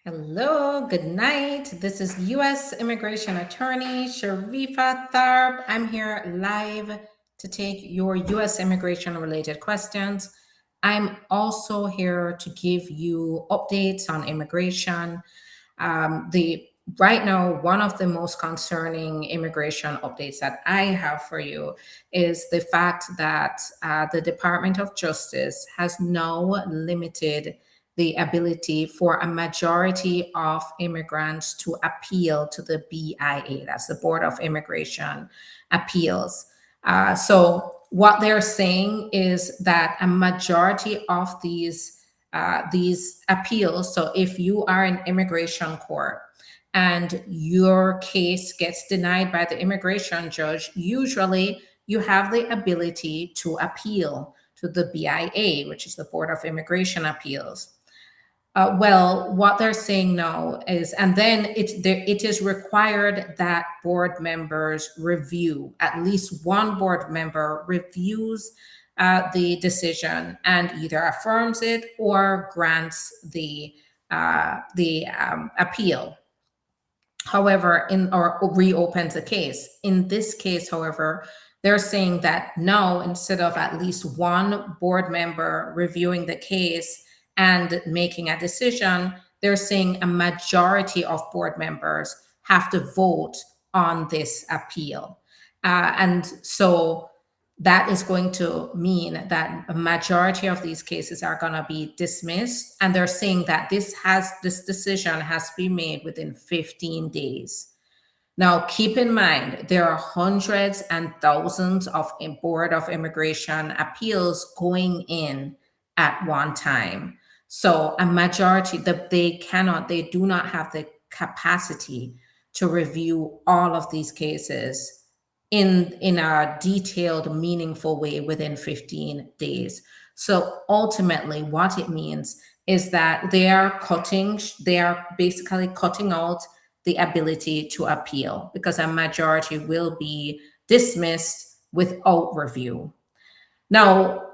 Hello, good night. This is U.S. Immigration Attorney Sharifa Tharpe. I'm here live to take your U.S. immigration related questions. I'm also here to give you updates on immigration. The Right now, one of the most concerning immigration updates that I have for you is the fact that the Department of Justice has now limited the ability for a majority of immigrants to appeal to the BIA, that's the Board of Immigration Appeals. So what they're saying is that a majority of these appeals. So if you are in immigration court and your case gets denied by the immigration judge, usually you have the ability to appeal to the BIA, which is the Board of Immigration Appeals. Well, what they're saying now is, and then it is required that board members review, at least one board member reviews the decision and either affirms it or grants the appeal. However, or reopens the case. In this case, however, they're saying that now, instead of at least one board member reviewing the case and making a decision, they're saying a majority of board members have to vote on this appeal. And so that is going to mean that a majority of these cases are going to be dismissed. And they're saying that this decision has to be made within 15 days. Now, keep in mind, there are hundreds and thousands of Board of Immigration appeals going in at one time. So a majority that they do not have the capacity to review all of these cases in a detailed, meaningful way within 15 days. So ultimately, what it means is that they are basically cutting out the ability to appeal because a majority will be dismissed without review. Now,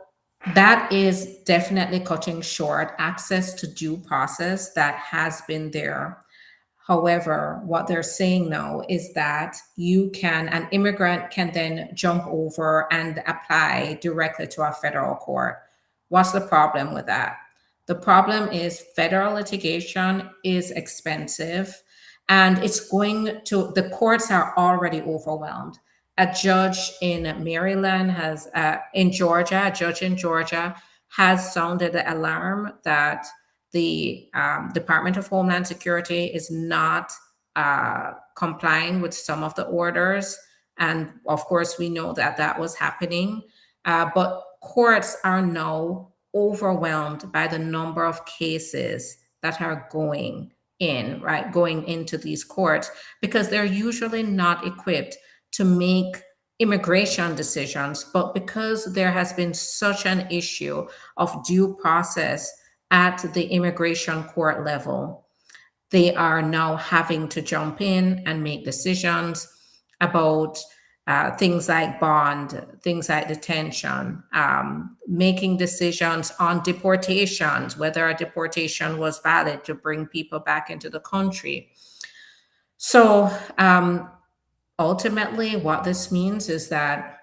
that is definitely cutting short access to due process that has been there. However, what they're saying now is that an immigrant can then jump over and apply directly to a federal court. What's the problem with that? The problem is federal litigation is expensive and the courts are already overwhelmed. A judge in Maryland a judge in Georgia has sounded the alarm that the Department of Homeland Security is not complying with some of the orders. And of course, we know that that was happening. But courts are now overwhelmed by the number of cases that are going into these courts because they're usually not equipped to make immigration decisions. But because there has been such an issue of due process at the immigration court level, they are now having to jump in and make decisions about things like bond, things like detention, making decisions on deportations, whether a deportation was valid to bring people back into the country. So ultimately, what this means is that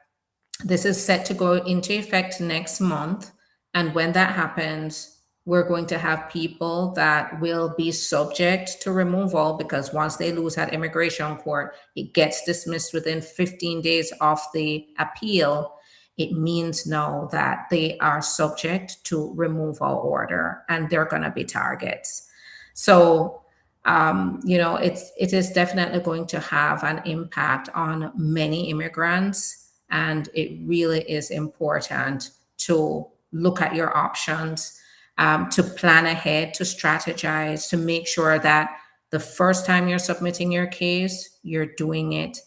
this is set to go into effect next month. And when that happens, we're going to have people that will be subject to removal because once they lose at immigration court, it gets dismissed within 15 days of the appeal. It means now that they are subject to removal order and they're going to be targets. So, it is definitely going to have an impact on many immigrants. And it really is important to look at your options, to plan ahead, to strategize, to make sure that the first time you're submitting your case, you're doing it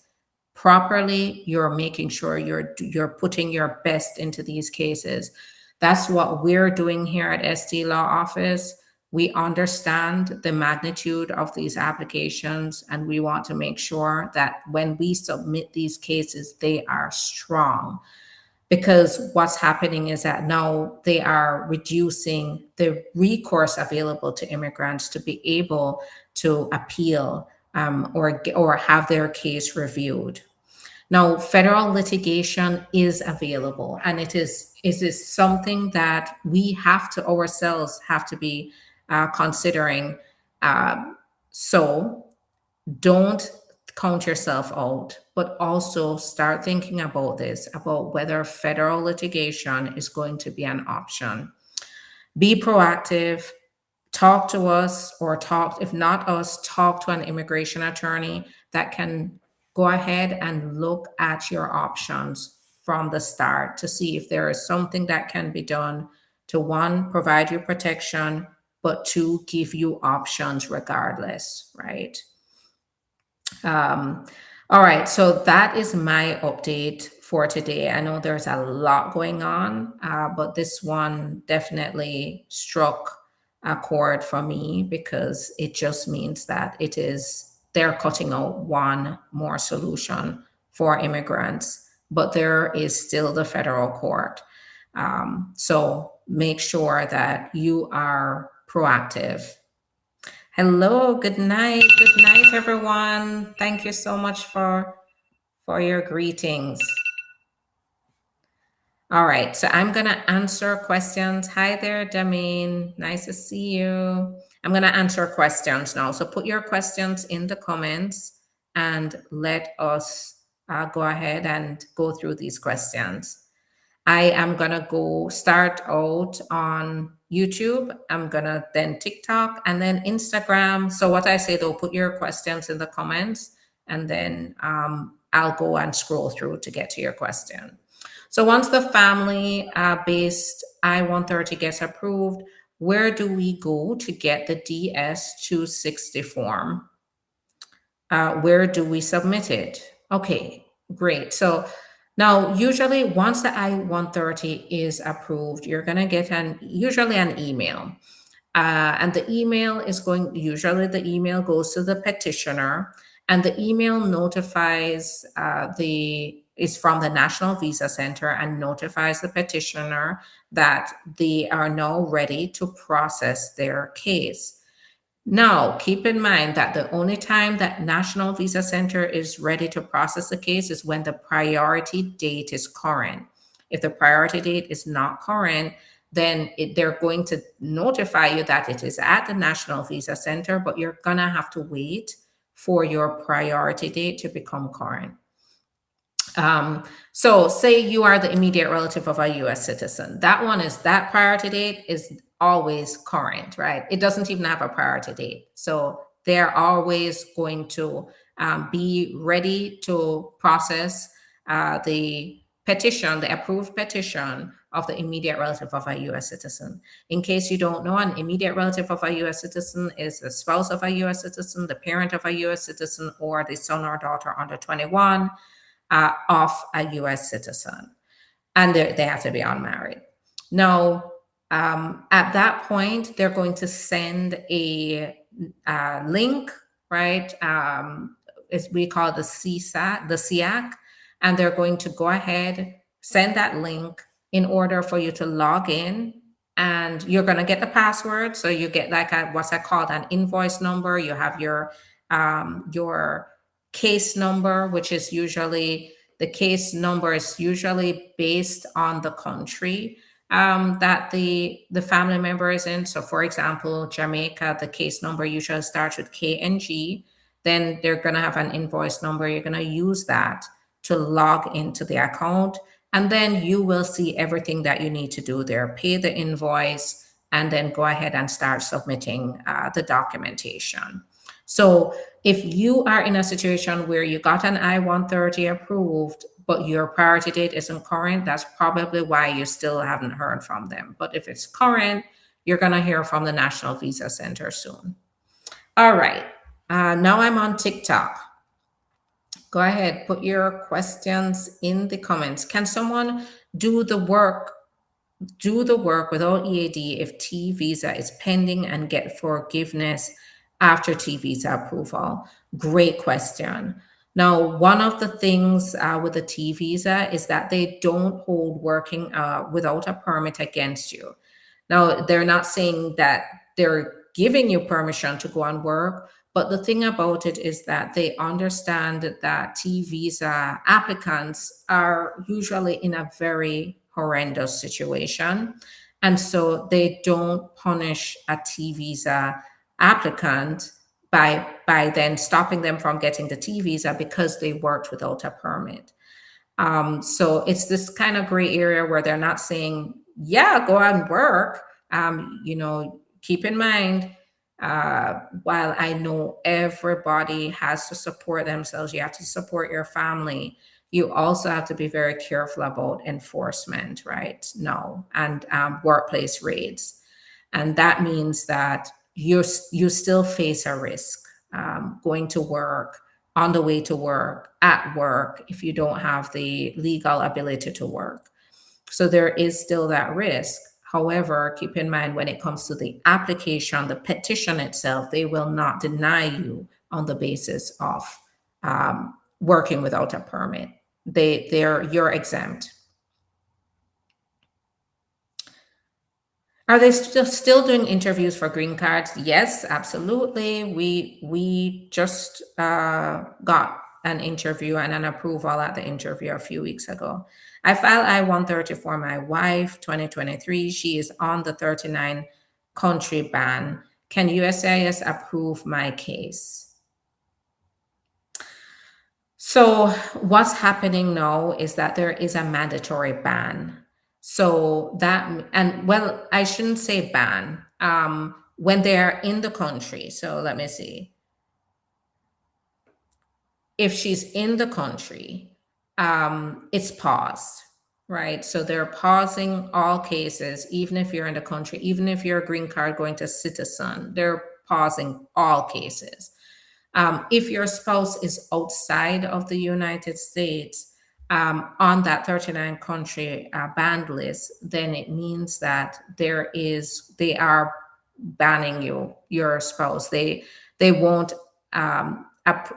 properly. You're making sure you're putting your best into these cases. That's what we're doing here at SD Law Office. We understand the magnitude of these applications, and we want to make sure that when we submit these cases, they are strong. because what's happening is that now they are reducing the recourse available to immigrants to be able to appeal or have their case reviewed. Now, federal litigation is available, and it is something that we have to ourselves have to be considering. So don't count yourself out, but also start thinking about this, about whether federal litigation is going to be an option. Be proactive. Talk to us, or talk, if not us, talk to an immigration attorney that can go ahead and look at your options from the start to see if there is something that can be done to, one, provide you protection, but two, give you options regardless, right? All right, so that is my update for today. I know there's a lot going on, but this one definitely struck a chord for me because it just means that they're cutting out one more solution for immigrants, but there is still the federal court. So make sure that you are proactive. Hello, good night, everyone. Thank you so much for your greetings. All right, so I'm gonna answer questions. Hi there, Damien. Nice to see you. I'm gonna answer questions now. So put your questions in the comments and let us go ahead and go through these questions. I am gonna go start out on YouTube. I'm gonna then TikTok and then Instagram. So what I say though, put your questions in the comments and then I'll go and scroll through to get to your question. So once the family-based I-130 gets approved, where do we go to get the DS-260 form? Where do we submit it? Okay, great. So now, usually once the I-130 is approved, you're going to get usually an email. And the email usually the email goes to the petitioner, and the email notifies is from the National Visa Center and notifies the petitioner that they are now ready to process their case. Now, keep in mind that the only time that National Visa Center is ready to process the case is when the priority date is current. If the priority date is not current, then they're going to notify you that it is at the National Visa Center, but you're going to have to wait for your priority date to become current. So say you are the immediate relative of a U.S. citizen. That priority date is always current, right? It doesn't even have a priority date. So they're always going to be ready to process the approved petition of the immediate relative of a U.S. citizen. In case you don't know, an immediate relative of a U.S. citizen is the spouse of a U.S. citizen, the parent of a U.S. citizen, or the son or daughter under 21 of a U.S. citizen. And they have to be unmarried. Now, at that point, they're going to send a link, right? We call the SEAC, and they're going to go ahead, send that link in order for you to log in, and you're going to get the password. So you get like what's that called, an invoice number. You have your case number, which is usually the case number is usually based on the country that the family member is in. So for example, Jamaica, the case number usually starts with KNG. Then they're going to have an invoice number. You're going to use that to log into the account. And then you will see everything that you need to do there. Pay the invoice and then go ahead and start submitting the documentation. So if you are in a situation where you got an I-130 approved, but your priority date isn't current, that's probably why you still haven't heard from them. But if it's current, you're going to hear from the National Visa Center soon. All right. Now I'm on TikTok. Go ahead, put your questions in the comments. Can someone do the work without EAD if T visa is pending and get forgiveness after T visa approval? Great question. Now, one of the things with the T visa is that they don't hold working without a permit against you. Now, they're not saying that they're giving you permission to go and work, but the thing about it is that they understand that T visa applicants are usually in a very horrendous situation. And so they don't punish a T visa applicant by then stopping them from getting the T visa because they worked without a permit. So it's this kind of gray area where they're not saying, yeah, go out and work. Keep in mind, while I know everybody has to support themselves, you have to support your family. You also have to be very careful about enforcement, right? No, and workplace raids. And that means that you still face a risk going to work, on the way to work, at work, if you don't have the legal ability to work. So there is still that risk. However, keep in mind when it comes to the application, the petition itself, they will not deny you on the basis of working without a permit. You're exempt. Are they still doing interviews for green cards? Yes, absolutely. We just got an interview and an approval at the interview a few weeks ago. I filed I-130 for my wife, 2023. She is on the 39 country ban. Can USCIS approve my case? So what's happening now is that there is a mandatory ban. So that, and well, I shouldn't say ban, when they're in the country. So let me see. If she's in the country, it's paused, right? So they're pausing all cases, even if you're in the country, even if you're a green card going to citizen, they're pausing all cases. If your spouse is outside of the United States on that 39 country banned list, then it means that they are banning your spouse. They won't,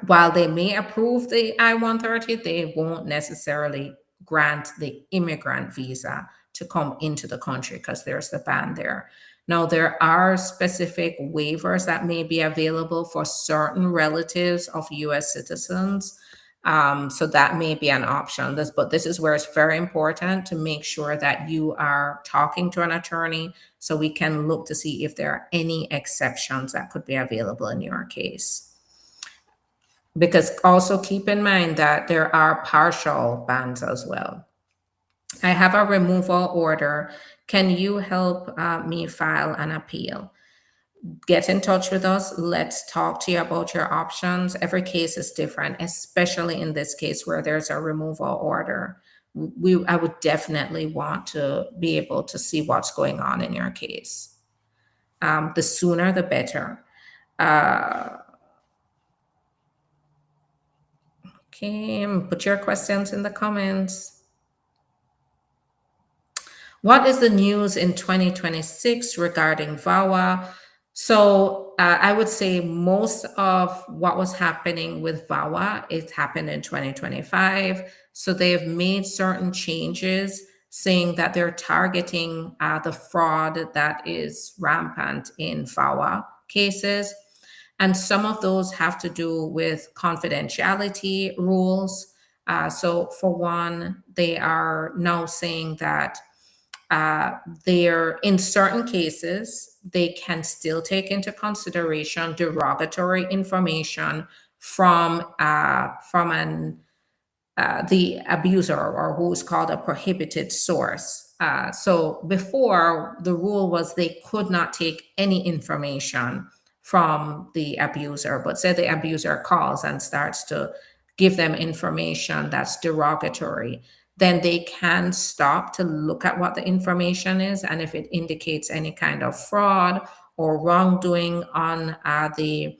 while they may approve the I-130, they won't necessarily grant the immigrant visa to come into the country because there's the ban there. Now, there are specific waivers that may be available for certain relatives of US citizens. So that may be an option. But this is where it's very important to make sure that you are talking to an attorney so we can look to see if there are any exceptions that could be available in your case. Because also keep in mind that there are partial bans as well. I have a removal order. Can you help me file an appeal? Get in touch with us. Let's talk to you about your options. Every case is different, especially in this case where there's a removal order. I would definitely want to be able to see what's going on in your case. The sooner, the better. Okay, put your questions in the comments. What is the news in 2026 regarding VAWA? So I would say most of what was happening with VAWA, it happened in 2025. So they have made certain changes saying that they're targeting the fraud that is rampant in VAWA cases. And some of those have to do with confidentiality rules. So for one, they are now saying that they're in certain cases, they can still take into consideration derogatory information from the abuser or who's called a prohibited source. So before, the rule was they could not take any information from the abuser, but say the abuser calls and starts to give them information that's derogatory, then they can stop to look at what the information is. And if it indicates any kind of fraud or wrongdoing on the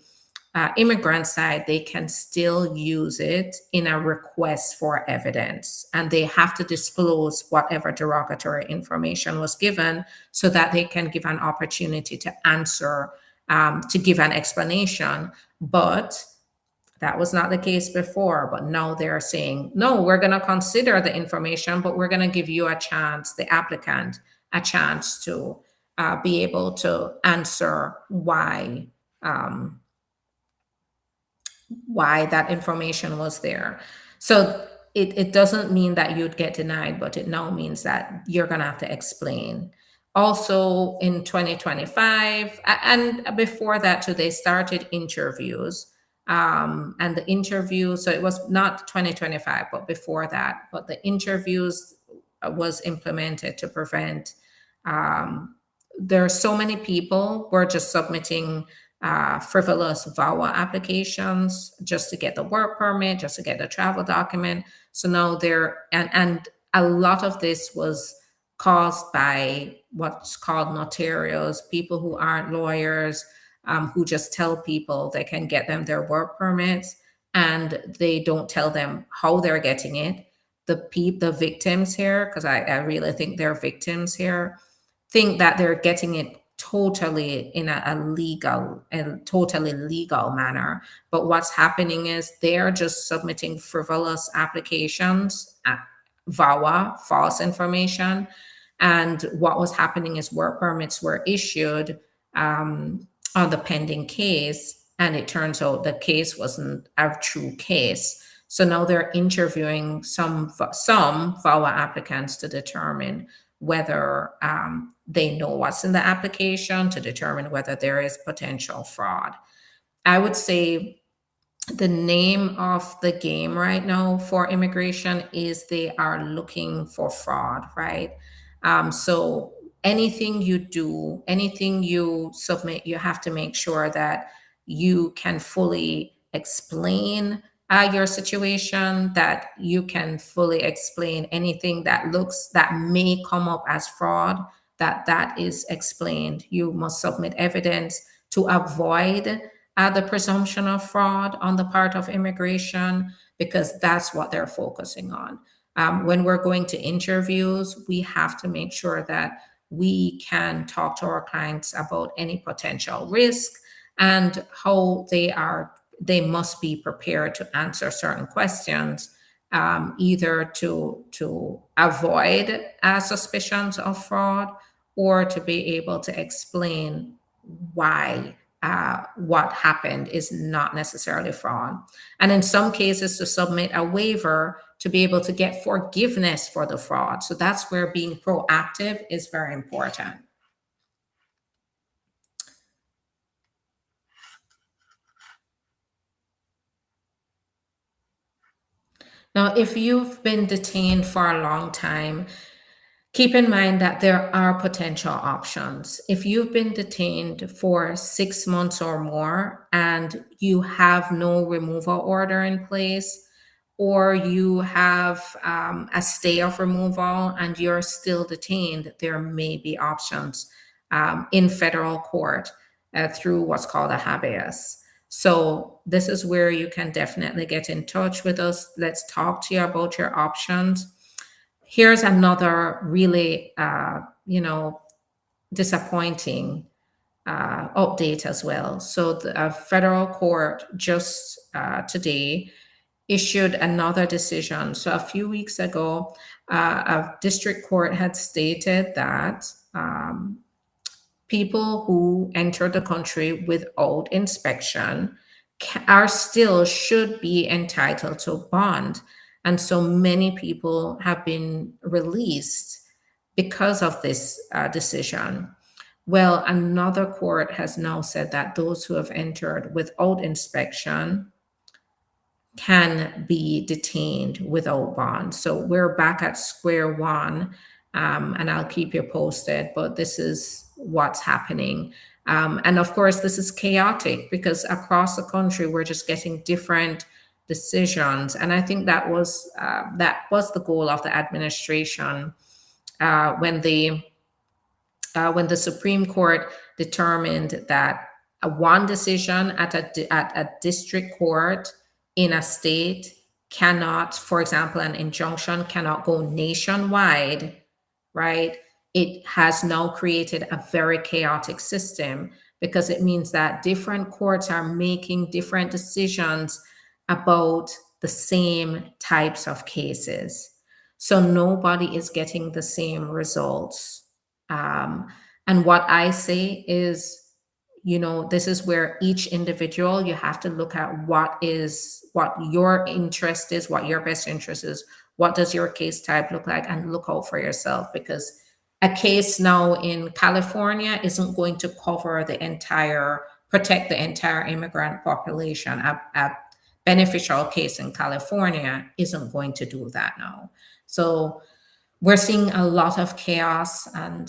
immigrant side, they can still use it in a request for evidence. And they have to disclose whatever derogatory information was given so that they can give an opportunity to answer, to give an explanation. But That was not the case before, but now they're saying, no, we're going to consider the information, but we're going to give you a chance, the applicant, a chance to be able to answer um, why that information was there. So it doesn't mean that you'd get denied, but it now means that you're going to have to explain. Also in 2025, and before that too, they started interviews. And the interview, so it was not 2025, but before that, but the interviews was implemented to prevent. There are so many people were just submitting frivolous VAWA applications just to get the work permit, just to get the travel document. So now and a lot of this was caused by what's called notarios, people who aren't lawyers, who just tell people they can get them their work permits, and they don't tell them how they're getting it. The victims here, because I really think they're victims here, think that they're getting it totally in a legal and totally legal manner. But what's happening is they're just submitting frivolous applications, VAWA, false information. And what was happening is work permits were issued on the pending case, and it turns out the case wasn't a true case. So now they're interviewing some VAWA applicants to determine whether they know what's in the application, to determine whether there is potential fraud. I would say the name of the game right now for immigration is they are looking for fraud, right? So anything you do, anything you submit, you have to make sure that you can fully explain your situation, that you can fully explain anything that may come up as fraud, that is explained. You must submit evidence to avoid the presumption of fraud on the part of immigration, because that's what they're focusing on. When we're going to interviews, we have to make sure that we can talk to our clients about any potential risk and how they must be prepared to answer certain questions, either to avoid suspicions of fraud, or to be able to explain why what happened is not necessarily fraud. And in some cases, to submit a waiver to be able to get forgiveness for the fraud. So that's where being proactive is very important. Now, if you've been detained for a long time, keep in mind that there are potential options. If you've been detained for 6 months or more and you have no removal order in place, or you have a stay of removal and you're still detained, there may be options in federal court through what's called a habeas. So this is where you can definitely get in touch with us. Let's talk to you about your options. Here's another really, disappointing update as well. So the federal court just today issued another decision. So a few weeks ago, a district court had stated that people who enter the country without inspection should be entitled to bond. And so many people have been released because of this decision. Well, another court has now said that those who have entered without inspection can be detained without bond. So we're back at square one, and I'll keep you posted, but this is what's happening. And of course, this is chaotic because across the country, we're just getting different decisions. And I think that was the goal of the administration when the Supreme Court determined that one decision at a district court in a state cannot, for example, an injunction cannot go nationwide, right? It has now created a very chaotic system, because it means that different courts are making different decisions about the same types of cases. So nobody is getting the same results. Um, and what I say is, this is where each individual, you have to look at what your interest is, what your best interest is, what does your case type look like, and look out for yourself, because a case now in California isn't going to protect the entire immigrant population. A beneficial case in California isn't going to do that now. So we're seeing a lot of chaos, and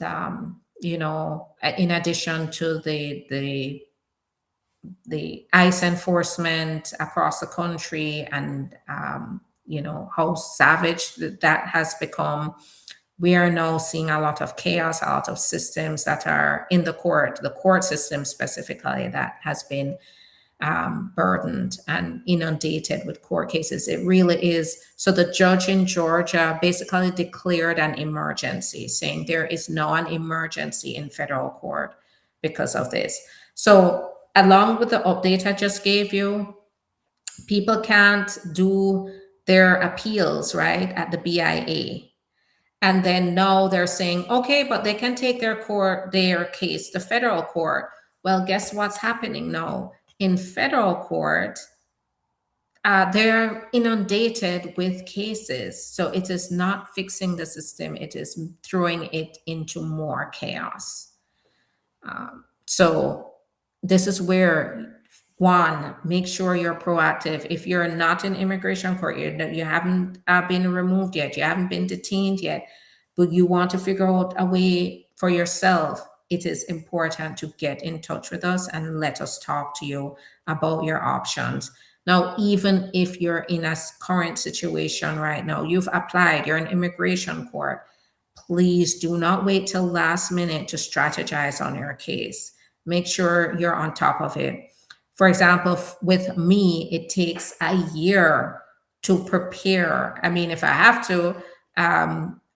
in addition to the ICE enforcement across the country, and how savage that has become, we are now seeing a lot of chaos, a lot of systems that are in the court system specifically, that has been burdened and inundated with court cases. It really is. So the judge in Georgia basically declared an emergency, saying there is now an emergency in federal court because of this. So along with the update I just gave you, people can't do their appeals, right, at the BIA. And then now they're saying, okay, but they can take their case to federal court. Well, guess what's happening now? In federal court, they're inundated with cases. So it is not fixing the system, it is throwing it into more chaos. So this is where, one, make sure you're proactive. If you're not in immigration court, you haven't been removed yet, you haven't been detained yet, but you want to figure out a way for yourself, it is important to get in touch with us and let us talk to you about your options. Now, even if you're in a current situation right now, you've applied, you're in immigration court, please do not wait till last minute to strategize on your case. Make sure you're on top of it. For example, with me, it takes a year to prepare. I mean, if I have to,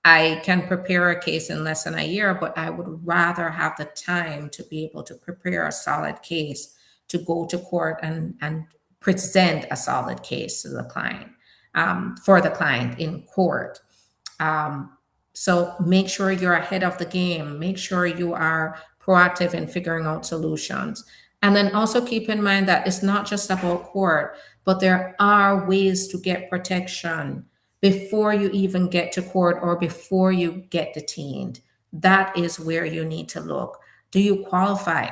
I can prepare a case in less than a year, but I would rather have the time to be able to prepare a solid case, to go to court and present a solid case to the client, for the client in court. So make sure you're ahead of the game. Make sure you are proactive in figuring out solutions. And then also keep in mind that it's not just about court, but there are ways to get protection before you even get to court or before you get detained. That is where you need to look. Do you qualify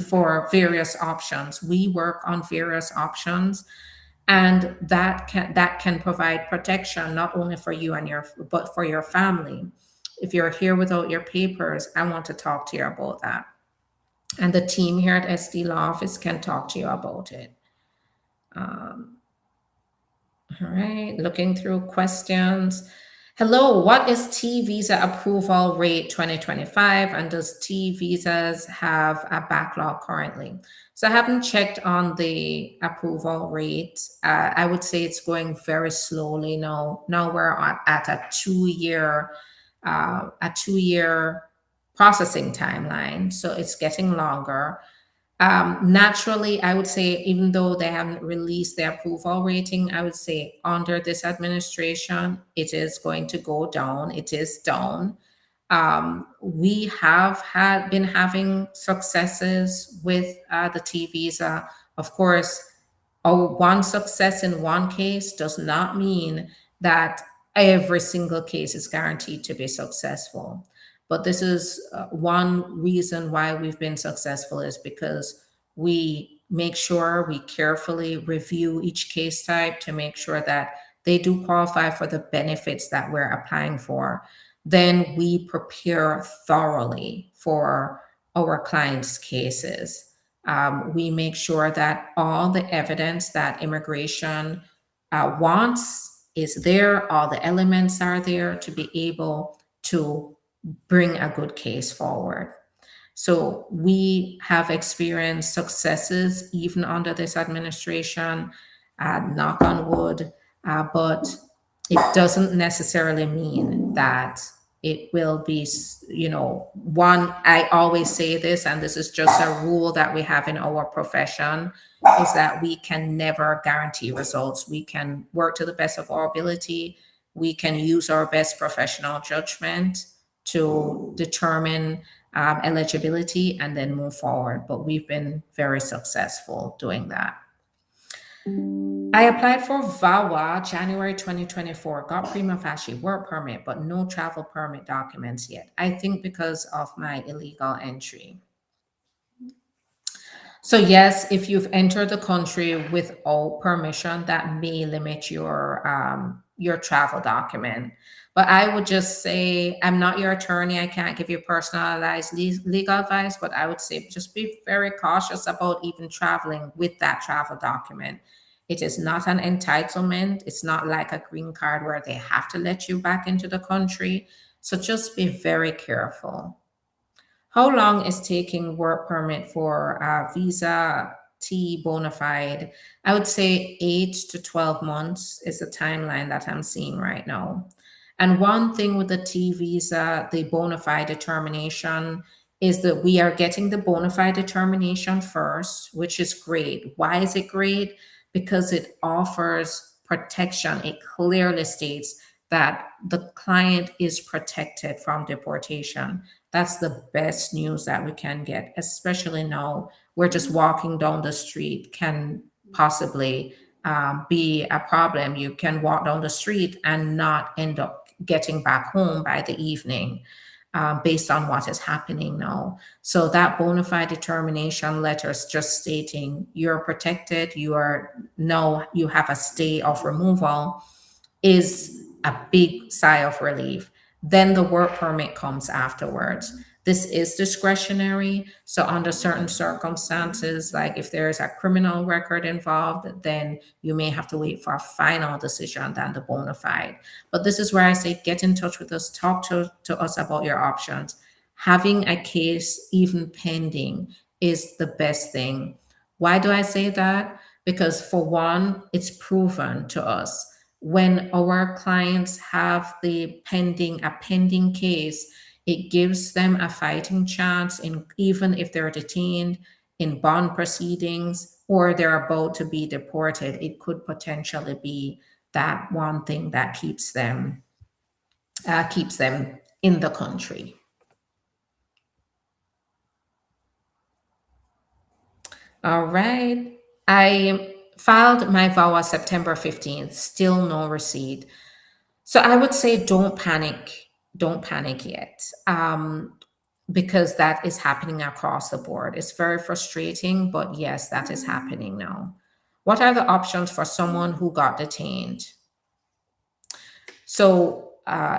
for various options? We work on various options, and that can provide protection not only for you but for your family. If you're here without your papers, I want to talk to you about that. And the team here at SD Law Office can talk to you about it. All right, looking through questions. Hello, what is T visa approval rate 2025? And does T visas have a backlog currently? So I haven't checked on the approval rate. I would say it's going very slowly now. Now we're at a two-year processing timeline. So it's getting longer. Naturally, I would say, even though they haven't released the approval rating, I would say under this administration, it is going to go down. It is down. We have been having successes with the T visa. Of course, one success in one case does not mean that every single case is guaranteed to be successful. But this is one reason why we've been successful, is because we make sure we carefully review each case type to make sure that they do qualify for the benefits that we're applying for. Then we prepare thoroughly for our clients' cases. We make sure that all the evidence that immigration wants is there, all the elements are there to be able to bring a good case forward. So we have experienced successes even under this administration, knock on wood, but it doesn't necessarily mean that it will be, one, I always say this, and this is just a rule that we have in our profession, is that we can never guarantee results. We can work to the best of our ability. We can use our best professional judgment to determine eligibility and then move forward. But we've been very successful doing that. I applied for VAWA January 2024, got prima facie work permit, but no travel permit documents yet. I think because of my illegal entry. So yes, if you've entered the country without permission, that may limit your travel document. But I would just say, I'm not your attorney. I can't give you personalized legal advice, but I would say just be very cautious about even traveling with that travel document. It is not an entitlement. It's not like a green card where they have to let you back into the country. So just be very careful. How long is taking work permit for visa T bona fide? I would say 8 to 12 months is the timeline that I'm seeing right now. And one thing with the T visa, the bona fide determination, is that we are getting the bona fide determination first, which is great. Why is it great? Because it offers protection. It clearly states that the client is protected from deportation. That's the best news that we can get, especially now we're just walking down the street can possibly be a problem. You can walk down the street and not end up getting back home by the evening based on what is happening now. So that bona fide determination letter is just stating you're protected, you have a stay of removal, is a big sigh of relief. Then the work permit comes afterwards. This is discretionary. So under certain circumstances, like if there's a criminal record involved, then you may have to wait for a final decision than the bona fide. But this is where I say, get in touch with us, talk to us about your options. Having a case even pending is the best thing. Why do I say that? Because for one, it's proven to us when our clients have a pending case, it gives them a fighting chance in even if they're detained in bond proceedings or they're about to be deported. It could potentially be that one thing that keeps them in the country. All right. I filed my VAWA September 15th, still no receipt. So I would say don't panic. Don't panic yet. Because that is happening across the board. It's very frustrating, but yes, that is happening now. What are the options for someone who got detained? So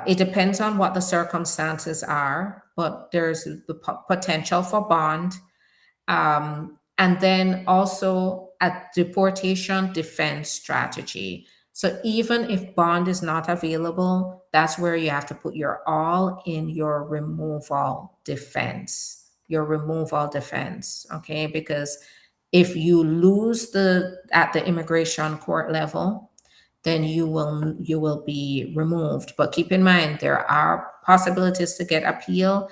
it depends on what the circumstances are, but there's the potential for bond. And then also a deportation defense strategy. So even if bond is not available, that's where you have to put your all in your removal defense, okay? Because if you lose at the immigration court level, then you will be removed. But keep in mind, there are possibilities to get appeal.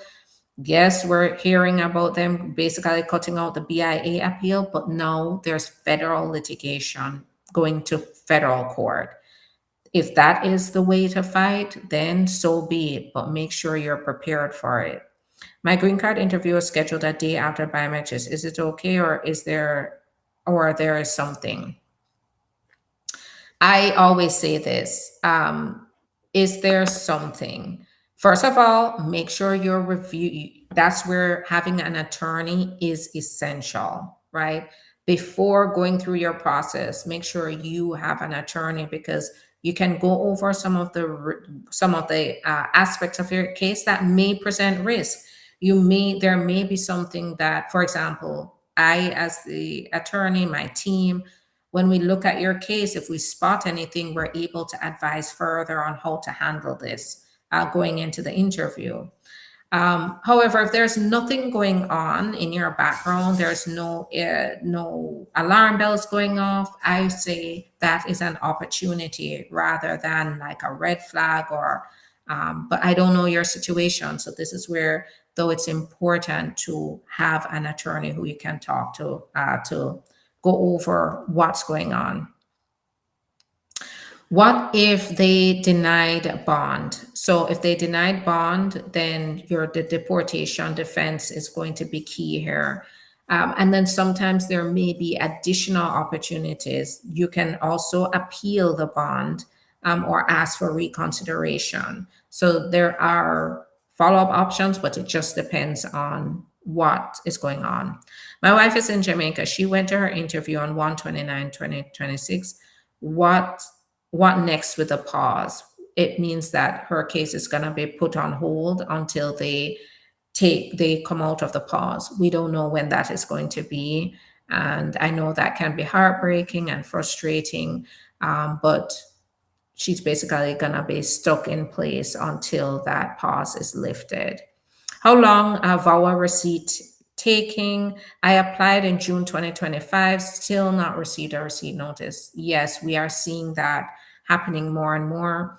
Yes, we're hearing about them basically cutting out the BIA appeal, but now there's federal litigation going to federal court. If that is the way to fight, then so be it, but make sure you're prepared for it. My green card interview is scheduled a day after biometrics. Is it okay, or there is something? I always say this, is there something? First of all, make sure your review, that's where having an attorney is essential, right? Before going through your process, make sure you have an attorney because you can go over some of the aspects of your case that may present risk. There may be something that, for example, I, as the attorney, my team, when we look at your case, if we spot anything, we're able to advise further on how to handle this going into the interview. However, if there's nothing going on in your background, there's no alarm bells going off, I say that is an opportunity rather than like a red flag or But I don't know your situation. So this is where, though, it's important to have an attorney who you can talk to go over what's going on. What if they denied bond? So if they denied bond, then the deportation defense is going to be key here. And then sometimes there may be additional opportunities. You can also appeal the bond or ask for reconsideration. So there are follow-up options, but it just depends on what is going on. My wife is in Jamaica. She went to her interview on 1/29/2026. What next with a pause? It means that her case is going to be put on hold until they come out of the pause. We don't know when that is going to be. And I know that can be heartbreaking and frustrating, but she's basically going to be stuck in place until that pause is lifted. How long a VAWA receipt taking? I applied in June 2025, still not received a receipt notice. Yes, we are seeing that happening more and more.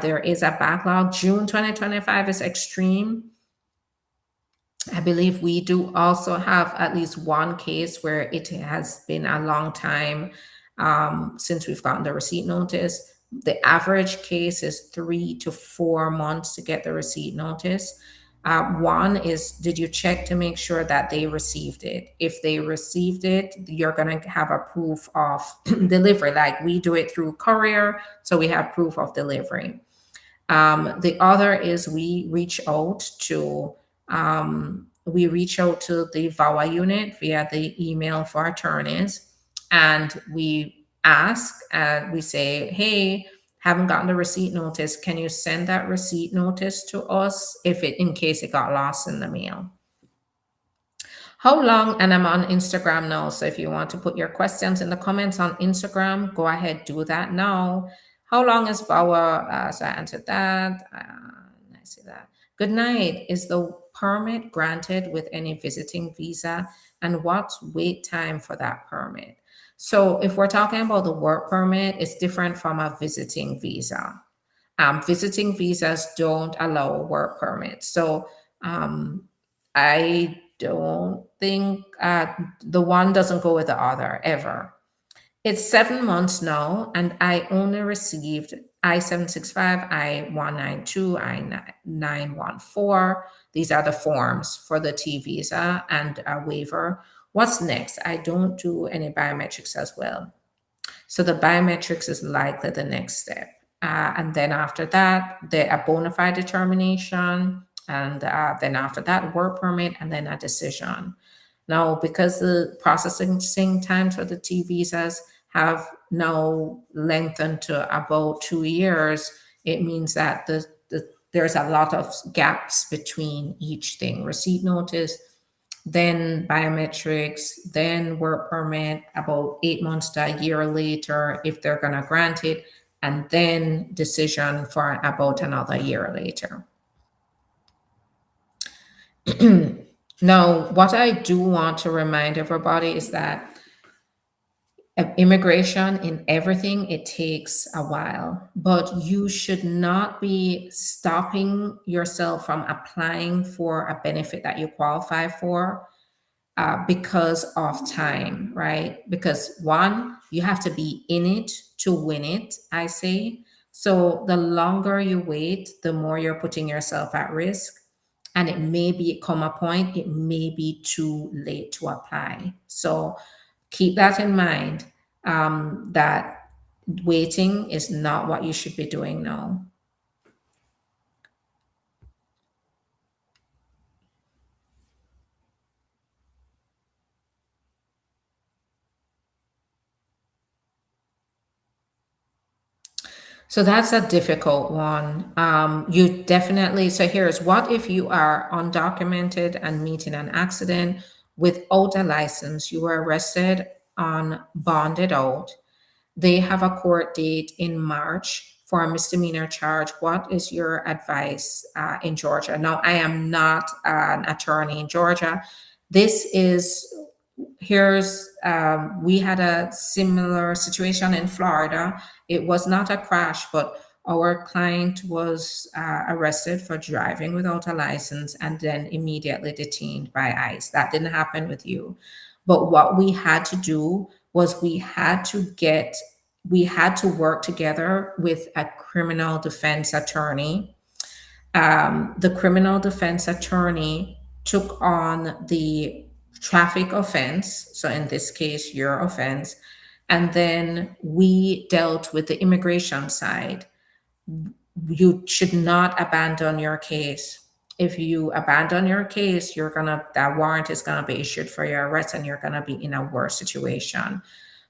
There is a backlog. June 2025 is extreme. I believe we do also have at least one case where it has been a long time since we've gotten the receipt notice. The average case is 3 to 4 months to get the receipt notice. One is, did you check to make sure that they received it? If they received it, you're going to have a proof of delivery. Like we do it through courier, so we have proof of delivery. The other is we reach out to the VAWA unit via the email for attorneys, and we ask, we say, hey, haven't gotten the receipt notice. Can you send that receipt notice to us in case it got lost in the mail? How long? And I'm on Instagram now. So if you want to put your questions in the comments on Instagram, go ahead, do that now. How long is VAWA? So I answered that. I see that. Good night. Is the permit granted with any visiting visa? And what's wait time for that permit? So if we're talking about the work permit, it's different from a visiting visa. Visiting visas don't allow work permits. So I don't think the one doesn't go with the other ever. It's 7 months now, and I only received I-765, I-192, I-914. These are the forms for the T visa and a waiver. What's next? I don't do any biometrics as well. So the biometrics is likely the next step. And then after that, a bona fide determination, and then after that, work permit, and then a decision. Now, because the processing times for the T visas have now lengthened to about 2 years, it means that there's a lot of gaps between each thing. Receipt notice, then biometrics, then work permit, about 8 months to a year later if they're going to grant it, and then decision for about another year later. Now, what I do want to remind everybody is that immigration, in everything, it takes a while, but you should not be stopping yourself from applying for a benefit that you qualify for because of time, right? Because one, you have to be in it to win it, I say. So the longer you wait, the more you're putting yourself at risk. And it may come a point, it may be too late to apply. So keep that in mind, that waiting is not what you should be doing now. So that's a difficult one. You definitely, so here's what if you are undocumented and meet in an accident without a license, you were arrested on bonded out. They have a court date in March for a misdemeanor charge. What is your advice in Georgia? Now, I am not an attorney in Georgia. We had a similar situation in Florida. It was not a crash, but Our client was arrested for driving without a license and then immediately detained by ICE. That didn't happen with you. But what we had to do was we had to work together with a criminal defense attorney. The criminal defense attorney took on the traffic offense. So in this case, your offense. And then we dealt with the immigration side. You should not abandon your case. If you abandon your case, that warrant is gonna be issued for your arrest and you're gonna be in a worse situation.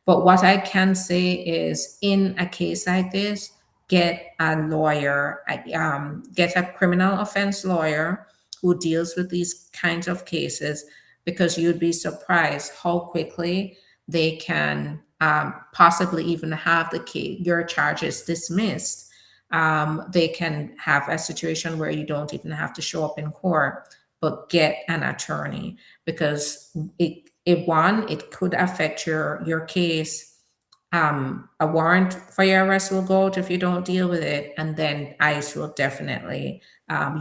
But what I can say is, in a case like this, get a lawyer, get a criminal offense lawyer who deals with these kinds of cases, because you'd be surprised how quickly they can possibly even have your charges dismissed. They can have a situation where you don't even have to show up in court, but get an attorney, because it could affect your case. A warrant for your arrest will go out if you don't deal with it, and then ICE will definitely,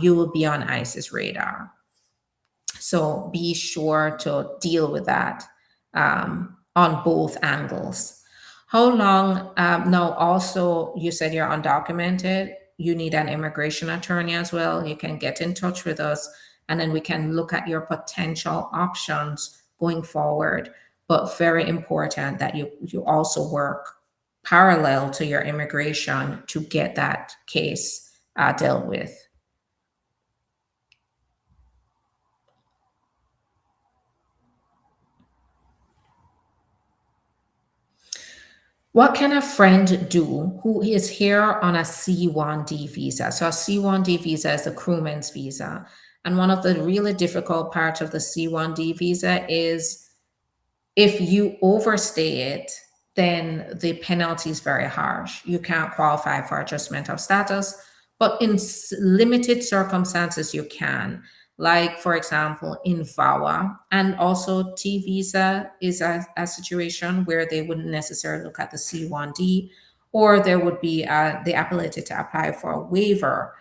you will be on ICE's radar. So be sure to deal with that on both angles. How long? Now, also, you said you're undocumented. You need an immigration attorney as well. You can get in touch with us, and then we can look at your potential options going forward. But very important that you also work parallel to your immigration to get that case dealt with. What can a friend do who is here on a C1D visa? So a C1D visa is a crewman's visa. And one of the really difficult parts of the C1D visa is if you overstay it, then the penalty is very harsh. You can't qualify for adjustment of status, but in limited circumstances, you can. Like, for example, in VAWA, and also T visa is a situation where they wouldn't necessarily look at the C1D, or there would be the ability to apply for a waiver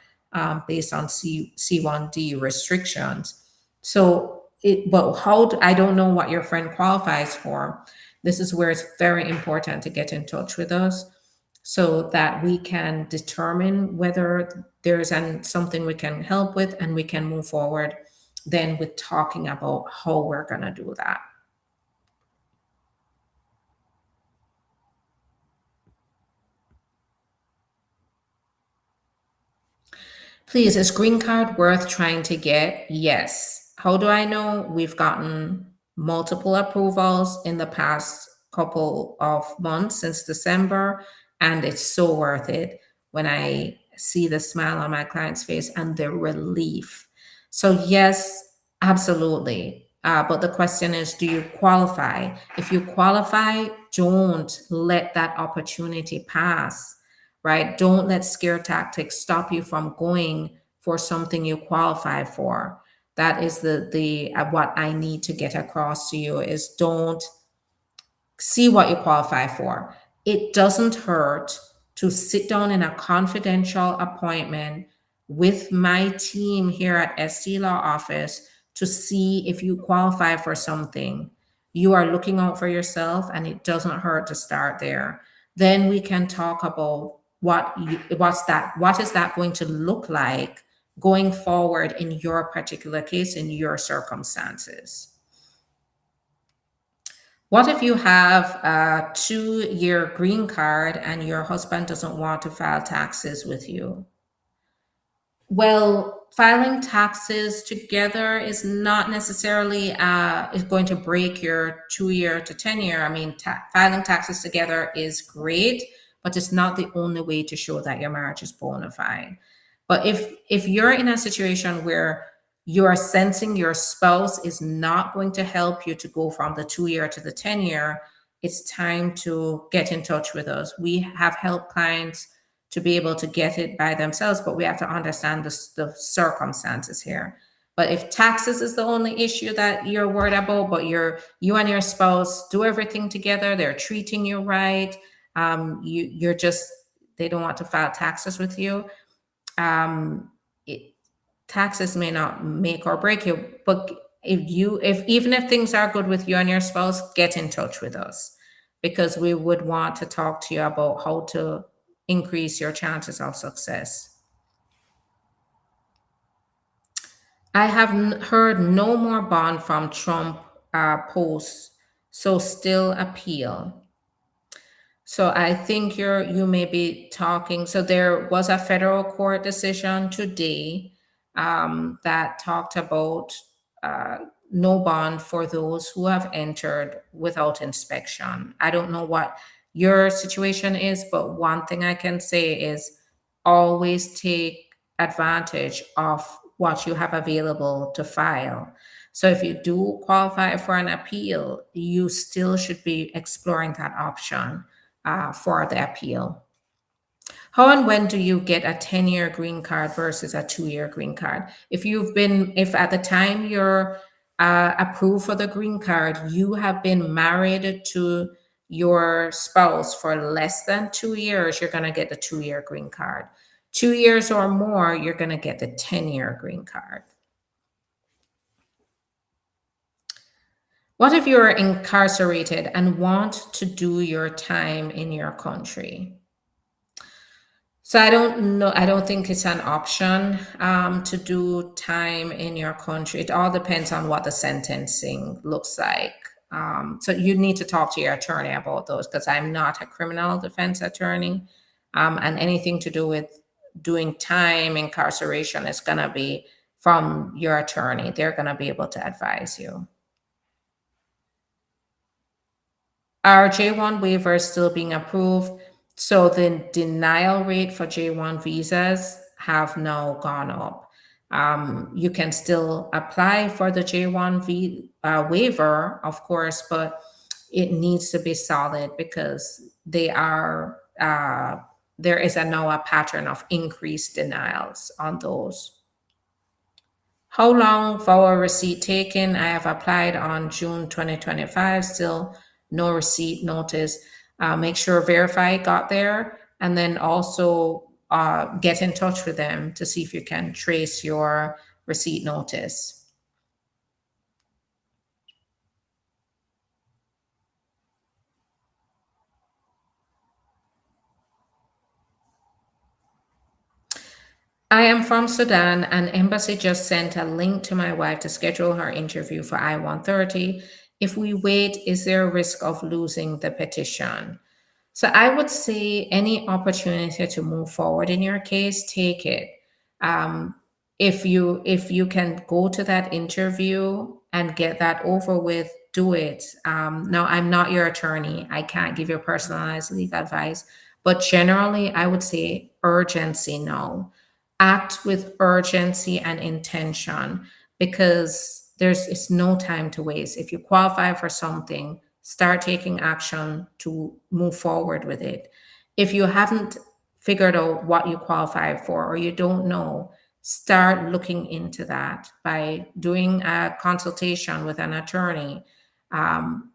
based on C1D restrictions. So, I don't know what your friend qualifies for. This is where it's very important to get in touch with us so that we can determine whether there's something we can help with, and we can move forward then with talking about how we're going to do that. Please, is green card worth trying to get? Yes. How do I know? We've gotten multiple approvals in the past couple of months since December, and it's so worth it when I see the smile on my client's face and the relief. So yes, absolutely. But the question is, do you qualify? If you qualify, don't let that opportunity pass, right? Don't let scare tactics stop you from going for something you qualify for. That is the what I need to get across to you is, don't see what you qualify for. It doesn't hurt to sit down in a confidential appointment with my team here at SC Law Office to see if you qualify for something. You are looking out for yourself, and it doesn't hurt to start there. Then we can talk about what is that going to look like going forward in your particular case, in your circumstances. What if you have a 2-year green card and your husband doesn't want to file taxes with you? Well, filing taxes together is not necessarily is going to break your 2-year to 10-year. I mean, filing taxes together is great, but it's not the only way to show that your marriage is bona fide. But if you're in a situation where you are sensing your spouse is not going to help you to go from the 2-year to the 10-year, it's time to get in touch with us. We have helped clients to be able to get it by themselves, but we have to understand the circumstances here. But if taxes is the only issue that you're worried about, but you and your spouse do everything together, they're treating you right, they don't want to file taxes with you, it, taxes may not make or break you, but if even if things are good with you and your spouse, get in touch with us, because we would want to talk to you about how to increase your chances of success. I have heard no more bond from Trump posts, so still appeal. So I think you may be talking. So there was a federal court decision today that talked about uh, no bond for those who have entered without inspection. I don't know what your situation is, but one thing I can say is always take advantage of what you have available to file. So if you do qualify for an appeal, you still should be exploring that option for the appeal. How and when do you get a 10-year green card versus a 2-year green card? If at the time you're approved for the green card, you have been married to your spouse for less than 2 years, you're going to get the 2-year green card. 2 years or more, you're going to get the 10-year green card. What if you're incarcerated and want to do your time in your country? So I don't know. I don't think it's an option to do time in your country. It all depends on what the sentencing looks like. So you need to talk to your attorney about those, because I'm not a criminal defense attorney, and anything to do with doing time incarceration is going to be from your attorney. They're going to be able to advise you. Our J1 waiver is still being approved. So the denial rate for J1 visas have now gone up. You can still apply for the J1 waiver, of course, but it needs to be solid, because there is now a pattern of increased denials on those. How long VAWA receipt taken? I have applied on June 2025, still no receipt notice. Make sure Verify got there, and then also get in touch with them to see if you can trace your receipt notice. I am from Sudan, and embassy just sent a link to my wife to schedule her interview for I-130. If we wait, is there a risk of losing the petition? So I would say any opportunity to move forward in your case, take it. If you can go to that interview and get that over with, do it. Now, I'm not your attorney. I can't give you personalized legal advice, but generally, I would say urgency now. Act with urgency and intention, because it's no time to waste. If you qualify for something, start taking action to move forward with it. If you haven't figured out what you qualify for, or you don't know, start looking into that by doing a consultation with an attorney,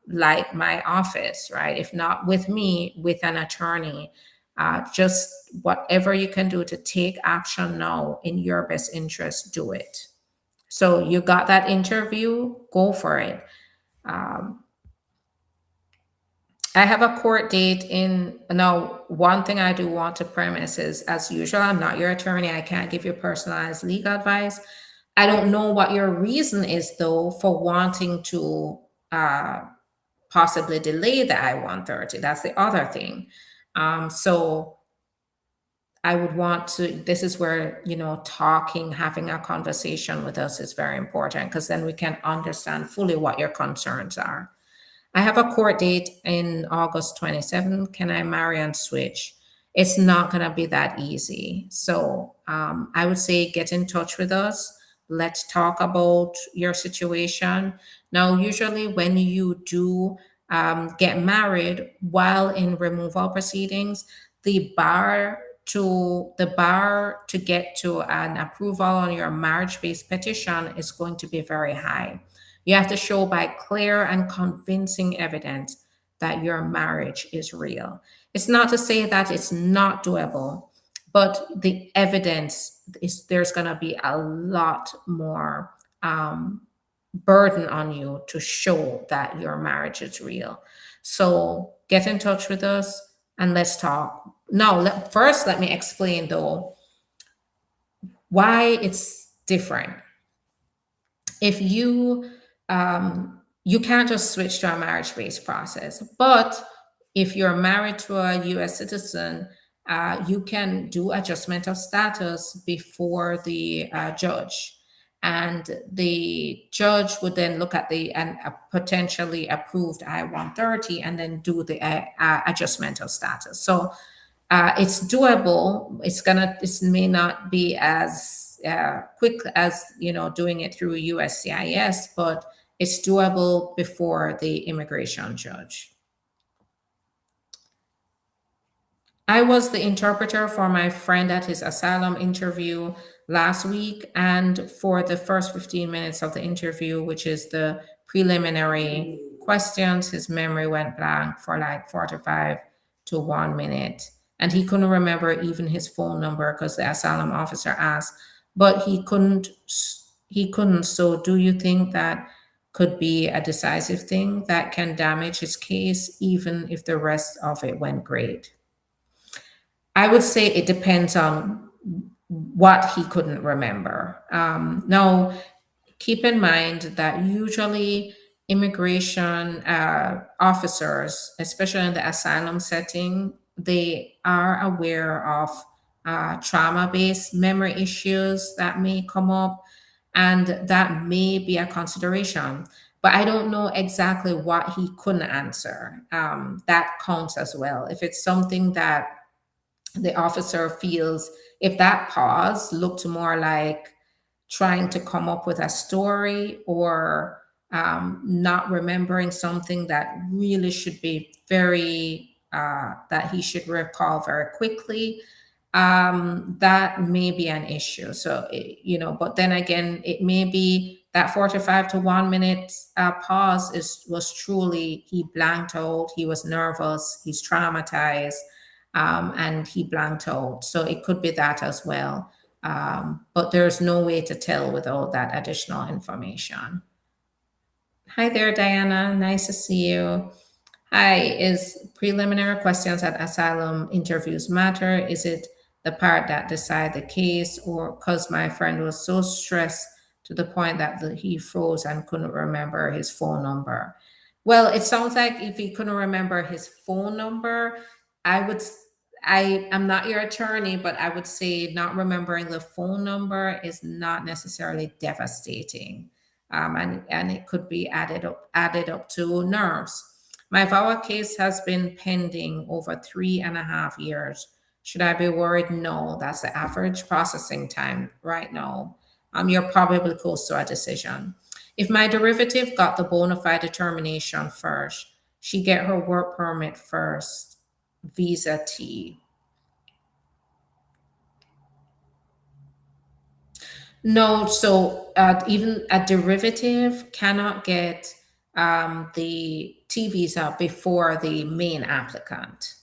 like my office, right? If not with me, with an attorney. Just whatever you can do to take action now in your best interest, do it. So you got that interview, go for it. I have a court date in now. One thing I do want to premise is, as usual, I'm not your attorney. I can't give you personalized legal advice. I don't know what your reason is, though, for wanting to possibly delay the I-130. That's the other thing. So I would want to, this is where, having a conversation with us is very important, because then we can understand fully what your concerns are. I have a court date in August 27th. Can I marry and switch? It's not going to be that easy. So I would say get in touch with us. Let's talk about your situation. Now, usually when you do get married while in removal proceedings, the bar to get to an approval on your marriage-based petition is going to be very high. You have to show by clear and convincing evidence that your marriage is real. It's not to say that it's not doable, but the evidence is there's going to be a lot more burden on you to show that your marriage is real. So get in touch with us and let's talk. Now, first, let me explain though why it's different. If you can't just switch to a marriage-based process, but if you're married to a U.S. citizen, you can do adjustment of status before the judge, and the judge would then look at the potentially approved I-130 and then do the adjustment of status. So it's doable. It may not be as quick as doing it through USCIS, but it's doable before the immigration judge. I was the interpreter for my friend at his asylum interview last week, and for the first 15 minutes of the interview, which is the preliminary questions, his memory went blank for like 45 to 1 minute. And he couldn't remember even his phone number because the asylum officer asked, but he couldn't. So do you think that could be a decisive thing that can damage his case, even if the rest of it went great? I would say it depends on what he couldn't remember. Now, keep in mind that usually immigration officers, especially in the asylum setting, they are aware of trauma-based memory issues that may come up, and that may be a consideration. But I don't know exactly what he couldn't answer. That counts as well. If it's something that the officer feels, if that pause looked more like trying to come up with a story or not remembering something that really should be that he should recall very quickly, that may be an issue. So, but then again, it may be that 45 to 1 minute pause was truly, he blanked out, he was nervous, he's traumatized, and he blanked out. So it could be that as well. But there's no way to tell without that additional information. Hi there, Diana. Nice to see you. Hi, is preliminary questions at asylum interviews matter? Is it the part that decide the case, or because my friend was so stressed to the point that he froze and couldn't remember his phone number? Well, it sounds like if he couldn't remember his phone number, I'm not your attorney, but I would say not remembering the phone number is not necessarily devastating. And it could be added up to nerves. My VAWA case has been pending over 3.5 years. Should I be worried? No, that's the average processing time right now. You're probably close to a decision. If my derivative got the bona fide determination first, she get her work permit first, visa T. No, so even a derivative cannot get the T visa before the main applicant.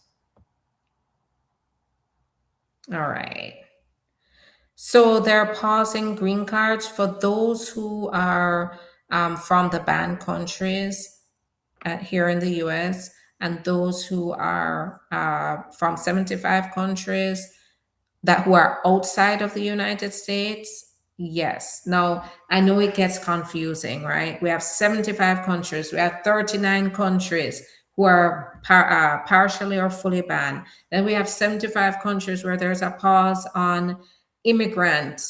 All right. So they're pausing green cards for those who are from the banned countries here in the US, and those who are from 75 countries who are outside of the United States. Yes. Now, I know it gets confusing, right? We have 75 countries. We have 39 countries who are partially or fully banned. Then we have 75 countries where there's a pause on immigrant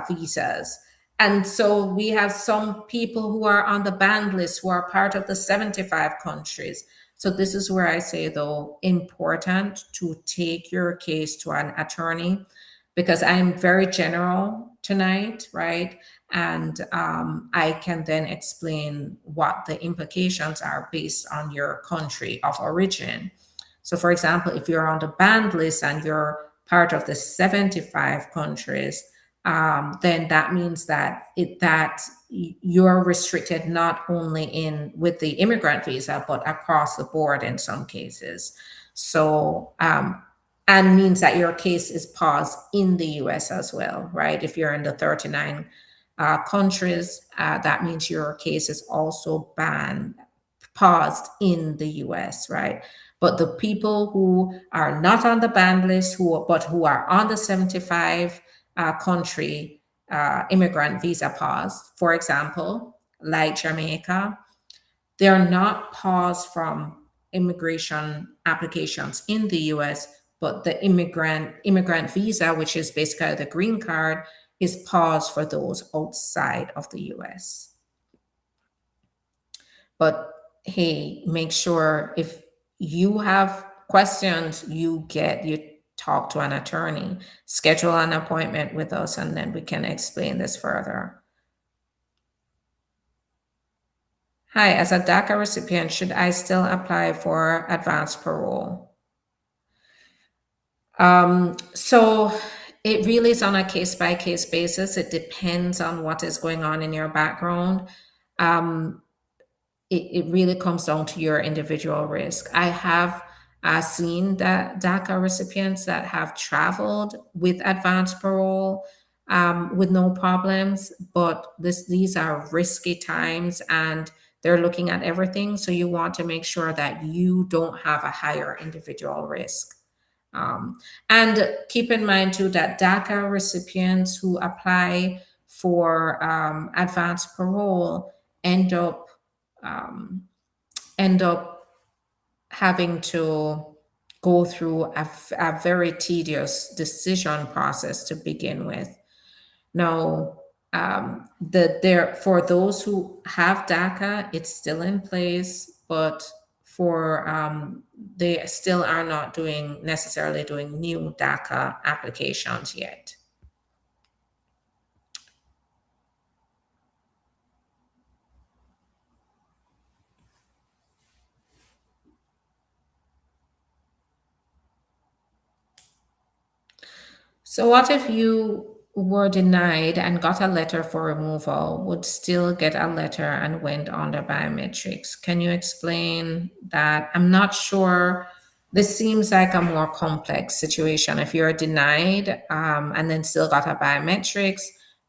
visas. And so we have some people who are on the banned list who are part of the 75 countries. So this is where I say, though, important to take your case to an attorney, because I'm very general tonight, right? And I can then explain what the implications are based on your country of origin. So for example, if you're on the banned list and you're part of the 75 countries, then that means that you're restricted not only in with the immigrant visa, but across the board in some cases. So, and means that your case is paused in the US as well, right? If you're in the 39 countries, that means your case is also paused in the US, right? But the people who are not on the banned list, who are on the 75 country immigrant visa pause, for example, like Jamaica, they're not paused from immigration applications in the US, but the immigrant visa, which is basically the green card, is paused for those outside of the US. But hey, make sure if you have questions, you talk to an attorney, schedule an appointment with us, and then we can explain this further. Hi, as a DACA recipient, should I still apply for advanced parole? So it really is on a case by case basis. It depends on what is going on in your background. It really comes down to your individual risk. I have seen that DACA recipients that have traveled with advanced parole with no problems, but these are risky times and they're looking at everything. So you want to make sure that you don't have a higher individual risk. And keep in mind too that DACA recipients who apply for advanced parole end up having to go through a very tedious decision process to begin with. Now, for those who have DACA, it's still in place, but they still are not necessarily doing new DACA applications yet. So what if you were denied and got a letter for removal, would still get a letter and went under biometrics? Can you explain that? I'm not sure. This seems like a more complex situation. If you're denied and then still got a biometrics,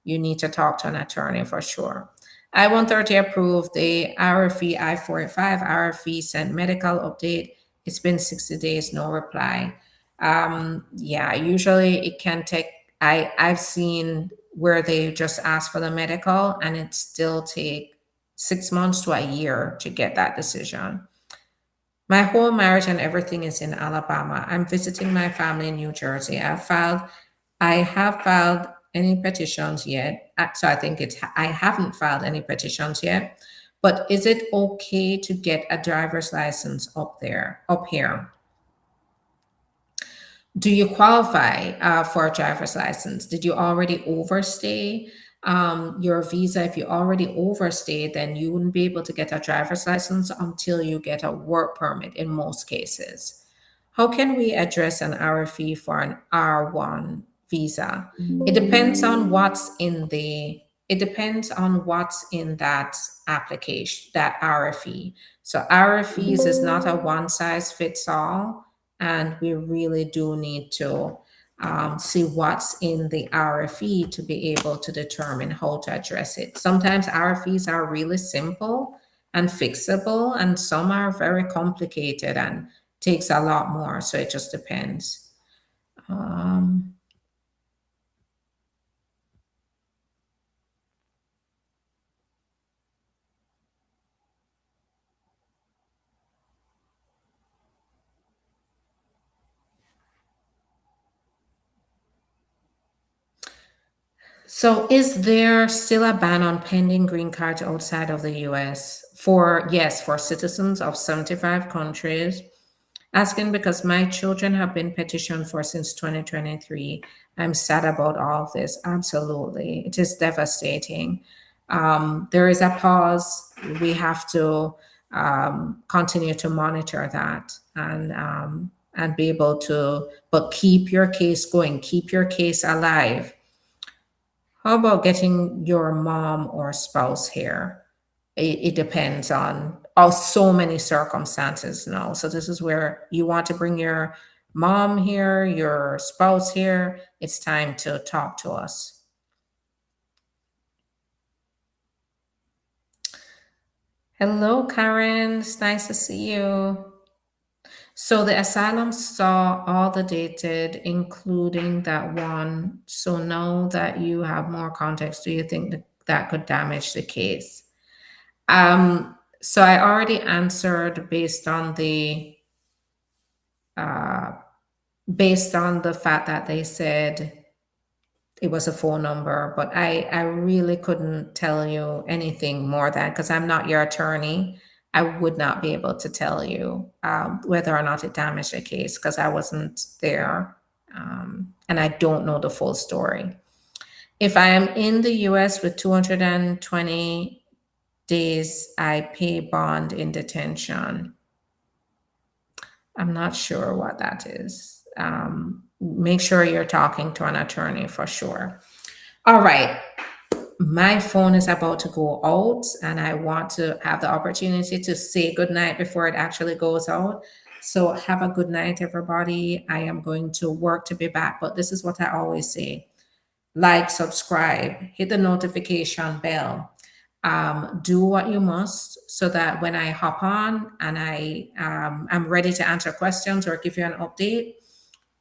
you need to talk to an attorney for sure. I-130 approved, the RFE I-485, RFE sent medical update. It's been 60 days, no reply. Yeah, usually it can take, I've seen where they just ask for the medical and it still take 6 months to a year to get that decision. My whole marriage and everything is in Alabama. I'm visiting my family in New Jersey. I have filed any petitions yet. So I haven't filed any petitions yet. But is it okay to get a driver's license up here? Do you qualify for a driver's license? Did you already overstay your visa? If you already overstayed, then you wouldn't be able to get a driver's license until you get a work permit in most cases. How can we address an RFE for an R1 visa? It depends on what's in that application, that RFE. So RFEs is not a one size fits all. And we really do need to see what's in the RFE to be able to determine how to address it. Sometimes RFEs are really simple and fixable, and some are very complicated and takes a lot more. So it just depends. So is there still a ban on pending green cards outside of the US for citizens of 75 countries? Asking because my children have been petitioned for since 2023. I'm sad about all of this. Absolutely. It is devastating. There is a pause. We have to continue to monitor that and be able to, but keep your case going, keep your case alive. How about getting your mom or spouse here? It depends on so many circumstances now. So this is where you want to bring your mom here, your spouse here. It's time to talk to us. Hello, Karen. It's nice to see you. So the asylum saw all the dated, including that one. So now that you have more context, do you think that that could damage the case? So I already answered uh, based on the fact that they said it was a phone number, but I really couldn't tell you anything more than, because I'm not your attorney. I would not be able to tell you whether or not it damaged the case because I wasn't there, and I don't know the full story. If I am in the US with 220 days, I pay bond in detention. I'm not sure what that is. Make sure you're talking to an attorney for sure. All right. My phone is about to go out, and I want to have the opportunity to say goodnight before it actually goes out. So, have a good night, everybody. I am going to work to be back, but this is what I always say: like, subscribe, hit the notification bell. Do what you must so that when I hop on and I'm ready to answer questions or give you an update,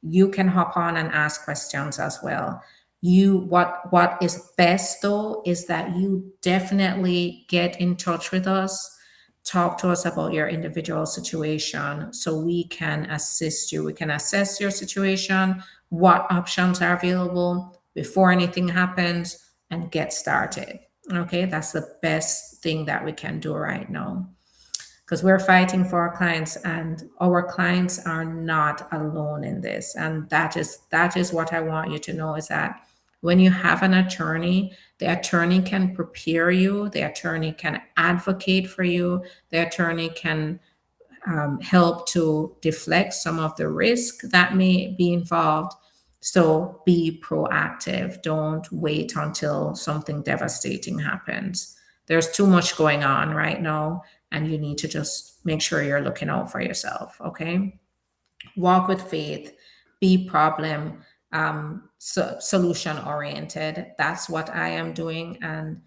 you can hop on and ask questions as well. What is best though is that you definitely get in touch with us, talk to us about your individual situation so we can assist you. We can assess your situation, what options are available before anything happens, and get started. Okay, that's the best thing that we can do right now, because we're fighting for our clients, and our clients are not alone in this. And that is what I want you to know, is that when you have an attorney, the attorney can prepare you, the attorney can advocate for you, the attorney can help to deflect some of the risk that may be involved. So be proactive. Don't wait until something devastating happens. There's too much going on right now, and you need to just make sure you're looking out for yourself. Okay. Walk with faith, be problem solution oriented. That's what I am doing, and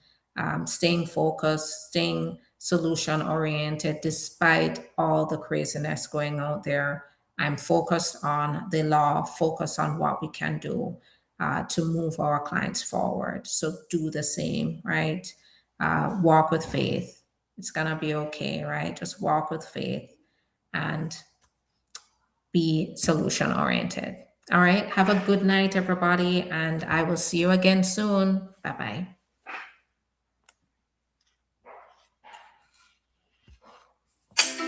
staying focused, staying solution oriented despite all the craziness going out there. I'm focused on the law, focused on what we can do to move our clients forward. So do the same, right? Walk with faith. It's gonna be okay, right? Just walk with faith and be solution oriented. All right. Have a good night, everybody. And I will see you again soon. Bye bye.